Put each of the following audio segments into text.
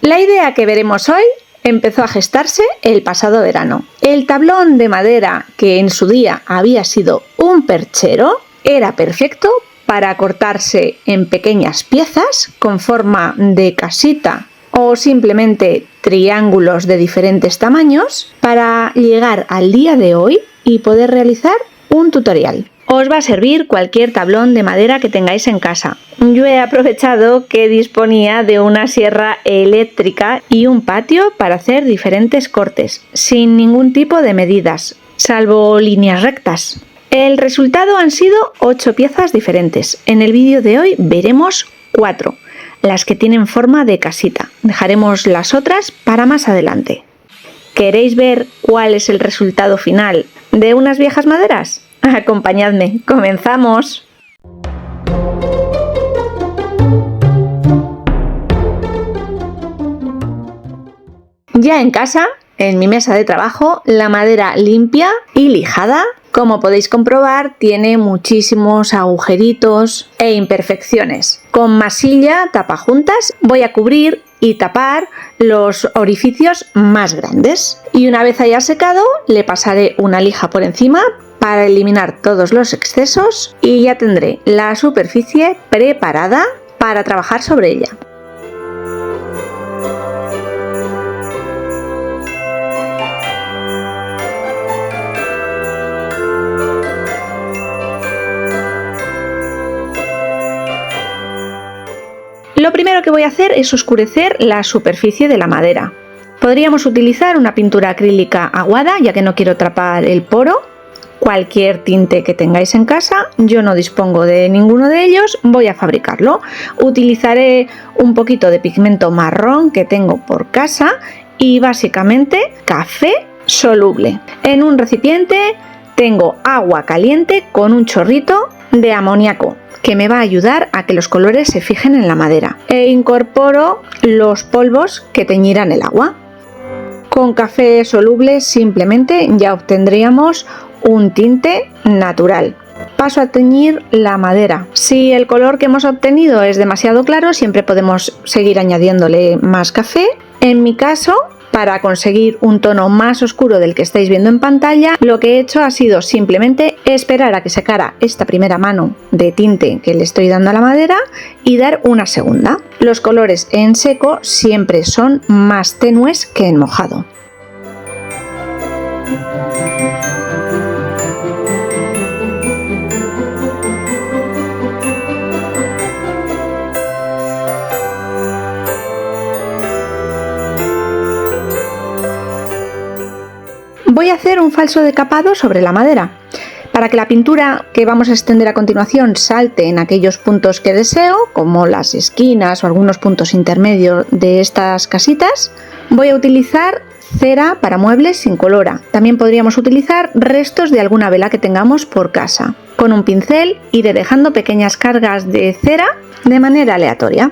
La idea que veremos hoy empezó a gestarse el pasado verano. El tablón de madera, que en su día había sido un perchero, era perfecto para cortarse en pequeñas piezas con forma de casita o simplemente triángulos de diferentes tamaños para llegar al día de hoy y poder realizar un tutorial. Os va a servir cualquier tablón de madera que tengáis en casa. Yo he aprovechado que disponía de una sierra eléctrica y un patio para hacer diferentes cortes, sin ningún tipo de medidas, salvo líneas rectas. El resultado han sido 8 piezas diferentes. En el vídeo de hoy veremos 4, las que tienen forma de casita. Dejaremos las otras para más adelante. ¿Queréis ver cuál es el resultado final de unas viejas maderas? Acompañadme, comenzamos. Ya en casa, en mi mesa de trabajo, la madera limpia y lijada. Como podéis comprobar, tiene muchísimos agujeritos e imperfecciones. Con masilla tapajuntas voy a cubrir y tapar los orificios más grandes. Y una vez haya secado, le pasaré una lija por encima para eliminar todos los excesos y ya tendré la superficie preparada para trabajar sobre ella. Lo primero que voy a hacer es oscurecer la superficie de la madera. Podríamos utilizar una pintura acrílica aguada, ya que no quiero tapar el poro. Cualquier tinte que tengáis en casa, yo no dispongo de ninguno de ellos, voy a fabricarlo. Utilizaré un poquito de pigmento marrón que tengo por casa y básicamente café soluble. En un recipiente tengo agua caliente con un chorrito de amoníaco, que me va a ayudar a que los colores se fijen en la madera, e incorporo los polvos que teñirán el agua. Con café soluble simplemente ya obtendríamos un tinte natural. Paso a teñir la madera. Si el color que hemos obtenido es demasiado claro, siempre podemos seguir añadiéndole más café. En mi caso, para conseguir un tono más oscuro del que estáis viendo en pantalla, lo que he hecho ha sido simplemente esperar a que secara esta primera mano de tinte que le estoy dando a la madera y dar una segunda. Los colores en seco siempre son más tenues que en mojado. Voy a hacer un falso decapado sobre la madera. Para que la pintura que vamos a extender a continuación salte en aquellos puntos que deseo, como las esquinas o algunos puntos intermedios de estas casitas, voy a utilizar cera para muebles incolora. También podríamos utilizar restos de alguna vela que tengamos por casa. Con un pincel iré dejando pequeñas cargas de cera de manera aleatoria.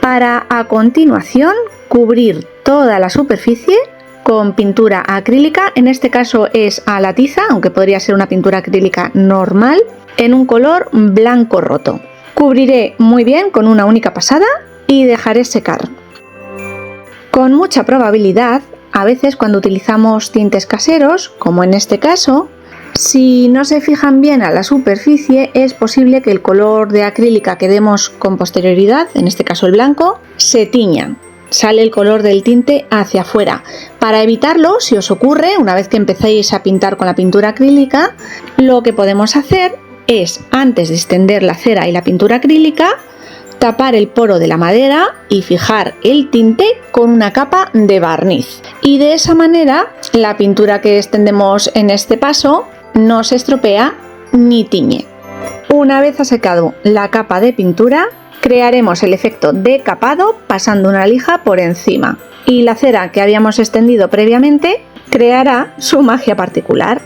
Para a continuación cubrir toda la superficie con pintura acrílica, en este caso es a la tiza, aunque podría ser una pintura acrílica normal, en un color blanco roto. Cubriré muy bien con una única pasada y dejaré secar. Con mucha probabilidad, a veces cuando utilizamos tintes caseros, como en este caso, si no se fijan bien a la superficie, es posible que el color de acrílica que demos con posterioridad, en este caso el blanco, se tiña. Sale el color del tinte hacia afuera. Para evitarlo, si os ocurre, una vez que empecéis a pintar con la pintura acrílica, lo que podemos hacer es, antes de extender la cera y la pintura acrílica, tapar el poro de la madera y fijar el tinte con una capa de barniz. Y de esa manera, la pintura que extendemos en este paso no se estropea ni tiñe. Una vez ha secado la capa de pintura, crearemos el efecto de capado pasando una lija por encima, y la cera que habíamos extendido previamente creará su magia particular.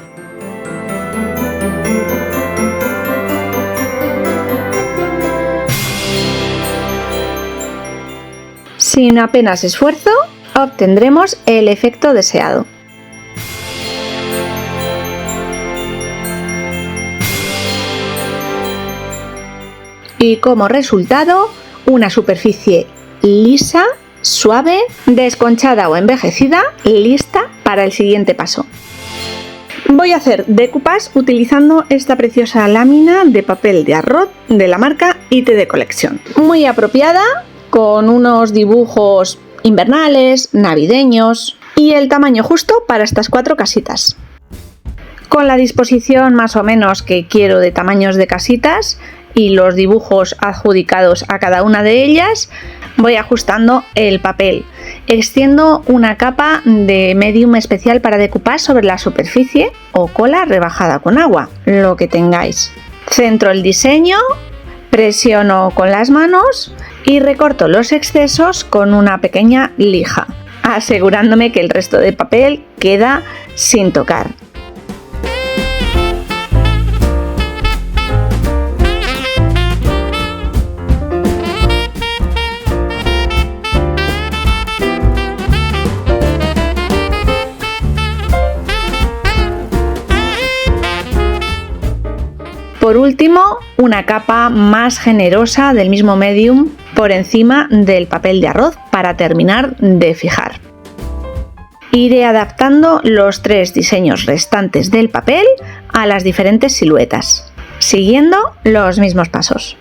Sin apenas esfuerzo, obtendremos el efecto deseado. Y como resultado, una superficie lisa, suave, desconchada o envejecida, lista para el siguiente paso. Voy a hacer decoupage utilizando esta preciosa lámina de papel de arroz de la marca IT Collection. Muy apropiada, con unos dibujos invernales, navideños y el tamaño justo para estas 4 casitas. Con la disposición más o menos que quiero de tamaños de casitas y los dibujos adjudicados a cada una de ellas, voy ajustando el papel. Extiendo una capa de medium especial para decoupage sobre la superficie o cola rebajada con agua, lo que tengáis. Centro el diseño, presiono con las manos y recorto los excesos con una pequeña lija, asegurándome que el resto de papel queda sin tocar. Por último, una capa más generosa del mismo medium por encima del papel de arroz para terminar de fijar. Iré adaptando los 3 diseños restantes del papel a las diferentes siluetas, siguiendo los mismos pasos.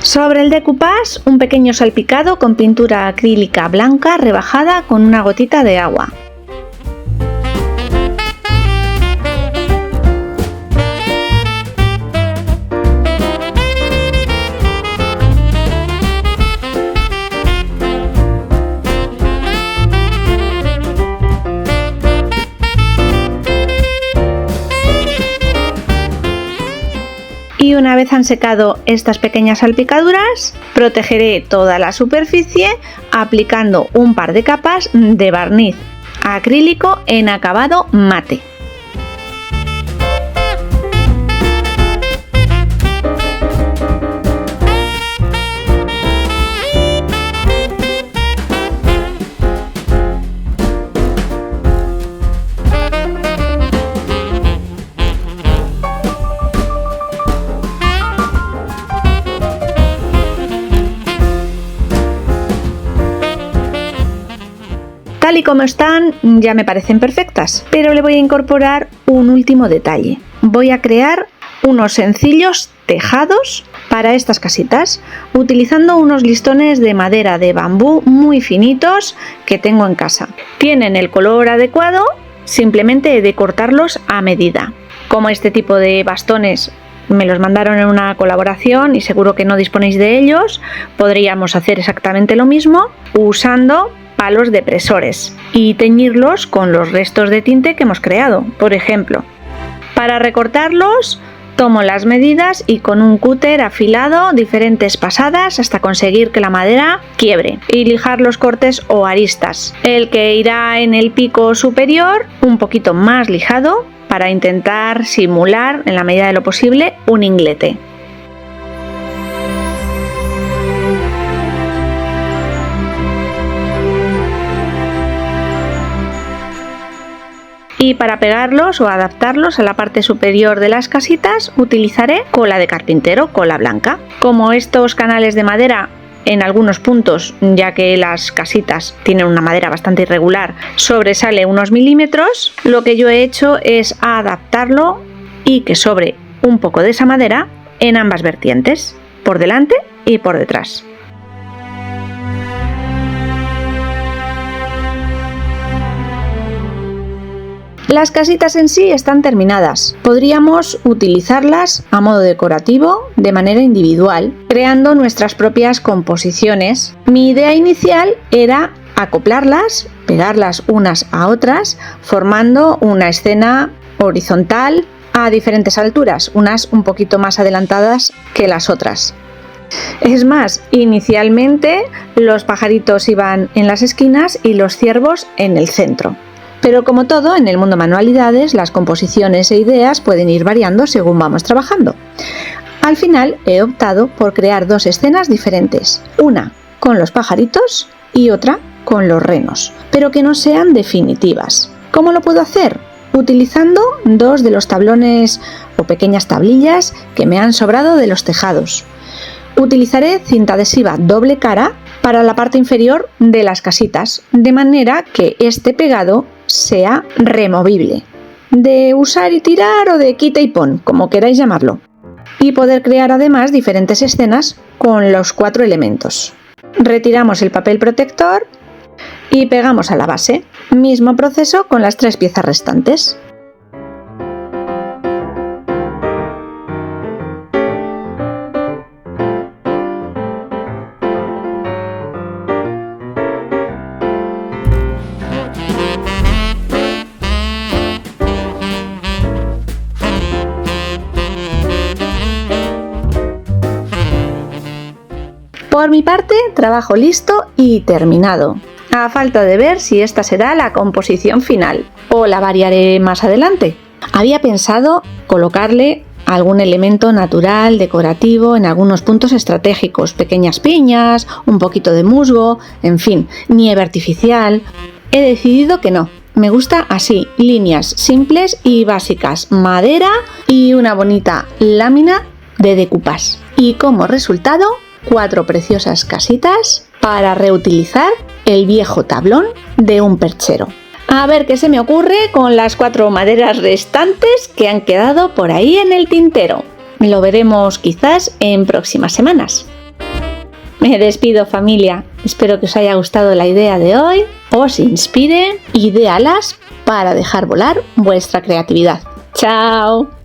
Sobre el decoupage, un pequeño salpicado con pintura acrílica blanca rebajada con una gotita de agua. Y una vez han secado estas pequeñas salpicaduras, protegeré toda la superficie aplicando un par de capas de barniz acrílico en acabado mate. Tal y como están ya me parecen perfectas, pero le voy a incorporar un último detalle. Voy a crear unos sencillos tejados para estas casitas, utilizando unos listones de madera de bambú muy finitos que tengo en casa. Tienen el color adecuado, simplemente he de cortarlos a medida. Como este tipo de bastones me los mandaron en una colaboración y seguro que no disponéis de ellos, podríamos hacer exactamente lo mismo usando palos depresores y teñirlos con los restos de tinte que hemos creado. Por ejemplo, para recortarlos tomo las medidas y con un cúter afilado diferentes pasadas hasta conseguir que la madera quiebre y lijar los cortes o aristas. El que irá en el pico superior un poquito más lijado para intentar simular en la medida de lo posible un inglete. Y para pegarlos o adaptarlos a la parte superior de las casitas utilizaré cola de carpintero, cola blanca. Como estos canales de madera en algunos puntos, ya que las casitas tienen una madera bastante irregular, sobresale unos milímetros, lo que yo he hecho es adaptarlo y que sobre un poco de esa madera en ambas vertientes, por delante y por detrás. Las casitas en sí están terminadas. Podríamos utilizarlas a modo decorativo de manera individual, creando nuestras propias composiciones. Mi idea inicial era acoplarlas, pegarlas unas a otras, formando una escena horizontal a diferentes alturas, unas un poquito más adelantadas que las otras. Es más, inicialmente los pajaritos iban en las esquinas y los ciervos en el centro. Pero como todo, en el mundo manualidades, las composiciones e ideas pueden ir variando según vamos trabajando. Al final he optado por crear dos escenas diferentes, una con los pajaritos y otra con los renos, pero que no sean definitivas. ¿Cómo lo puedo hacer? Utilizando dos de los tablones o pequeñas tablillas que me han sobrado de los tejados. Utilizaré cinta adhesiva doble cara para la parte inferior de las casitas, de manera que este pegado sea removible, de usar y tirar o de quita y pon, como queráis llamarlo, y poder crear además diferentes escenas con los 4 elementos. Retiramos el papel protector y pegamos a la base. Mismo proceso con las 3 piezas restantes. Por mi parte, trabajo listo y terminado. A falta de ver si esta será la composición final o la variaré más adelante. Había pensado colocarle algún elemento natural, decorativo, en algunos puntos estratégicos, pequeñas piñas, un poquito de musgo, en fin, nieve artificial. He decidido que no. Me gusta así, líneas simples y básicas, madera y una bonita lámina de decoupage. Y como resultado, 4 preciosas casitas para reutilizar el viejo tablón de un perchero. A ver qué se me ocurre con las 4 maderas restantes que han quedado por ahí en el tintero. Lo veremos quizás en próximas semanas. Me despido, familia. Espero que os haya gustado la idea de hoy, os inspire, idéalas para dejar volar vuestra creatividad. ¡Chao!